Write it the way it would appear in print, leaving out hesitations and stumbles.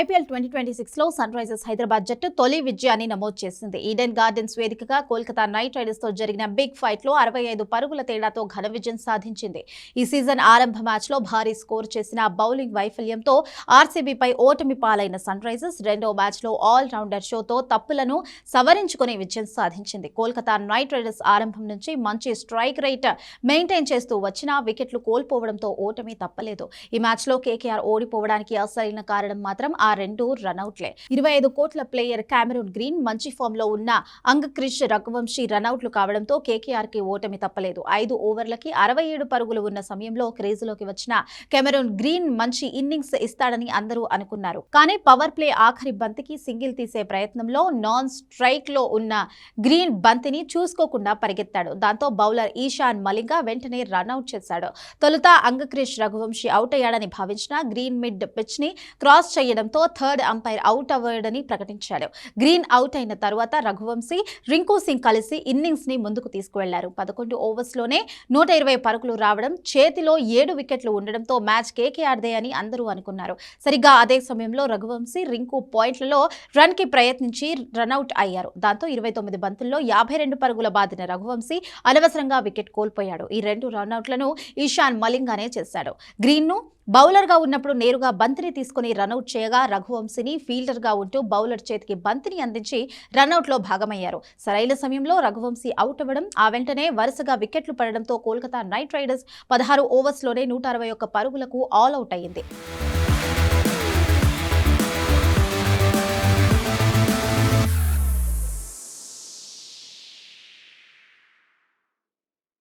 IPL 2026లో sun Risers Hyderabad జట్టు తొలి విజయాన్ని నమోదు చేసింది. ఈడెన్ గార్డెన్స్ వేదికగా కోల్కతా నైట్ రైడర్స్ తో జరిగిన బిగ్ ఫైట్ లో 65 పరుగుల తేడాతో ఘన విజయం సాధించింది. ఈ సీజన్ ఆరంభ మ్యాచ్ లో భారీ స్కోర్ చేసిన బౌలింగ్ వైఫల్యంతో ఆర్సీబీపై ఓటమి పాలైన సన్ రైజర్స్ రెండో మ్యాచ్ లో ఆల్ రౌండర్ షోతో తప్పులను సవరించుకుని విజయం సాధించింది. కోల్కతా నైట్ రైడర్స్ ఆరంభం నుంచి మంచి స్ట్రైక్ రేట్ మెయింటైన్ చేస్తూ వచ్చినా వికెట్లు కోల్పోవడంతో ఓటమి తప్పలేదు. ఈ మ్యాచ్ లో కేకేఆర్ ఓడిపోవడానికి అసలైన కారణం మాత్రం ఆ రెండు రనౌట్లే. 25 కోట్ల ప్లేయర్ కెమెరూన్ గ్రీన్ మంచి ఫామ్ లో ఉన్న అంగక్రిష్ రఘువంశీ రనౌట్లు కావడంతో కేకేఆర్ కి ఓటమి తప్పలేదు. 5 ఓవర్లకి 67 పరుగులు ఉన్న సమయంలో క్రీజులోకి వచ్చిన కెమెరూన్ గ్రీన్ మంచి ఇన్నింగ్స్ ఇస్తాడని అందరూ అనుకున్నారు. కానీ పవర్ ప్లే ఆఖరి బంతికి సింగిల్ తీసే ప్రయత్నంలో నాన్ స్ట్రైక్ లో ఉన్న గ్రీన్ బంతిని చూసుకోకుండా పరిగెత్తాడు. దాంతో బౌలర్ ఈశాన్ మలింగా వెంటనే రనౌట్ చేశాడు. తొలుత అంగక్రిష్ రఘువంశీ అవుట్ అయ్యాడని భావించిన గ్రీన్ మిడ్ పిచ్ ని క్రాస్ చేయడంతో థర్డ్ అంపైర్ అవుట్ అవ్వడని ప్రకటించాడు. గ్రీన్ అవుట్ అయిన తర్వాత రఘువంశీ, రింకు సింగ్ కలిసి ఇన్నింగ్స్ ని ముందుకు తీసుకువెళ్లారు. 11 ఓవర్స్ లోనే 120 పరుగులు రావడం, చేతిలో 7 వికెట్లు ఉండడంతో మ్యాచ్ కేకేఆర్దే అని అందరూ అనుకున్నారు. సరిగ్గా అదే సమయంలో రఘువంశీ, రింకు పాయింట్లలో రన్ కి ప్రయత్నించి రనౌట్ అయ్యారు. దాంతో 29 బంతుల్లో 52 పరుగుల బాదిన రఘువంశీ అనవసరంగా వికెట్ కోల్పోయాడు. ఈ 2 రనౌట్లను ఈశాన్ మలింగానే చేశాడు. గ్రీన్ ను బౌలర్ గా ఉన్నప్పుడు నేరుగా బంతిని తీసుకుని రనౌట్ చేయగా రఘువంశీని ఫీల్డర్ గా ఉంటూ బౌలర్ చేతికి బంతిని అందించి రనౌట్ లో భాగమయ్యారు. సరైన సమయంలో రఘువంశీ అవుట్ అవ్వడం, ఆ వెంటనే వరుసగా వికెట్లు పడడంతో కోల్కతా నైట్ రైడర్స్ 16 ఓవర్స్ లోనే 161 పరుగులకు ఆల్ అవుట్ అయ్యింది.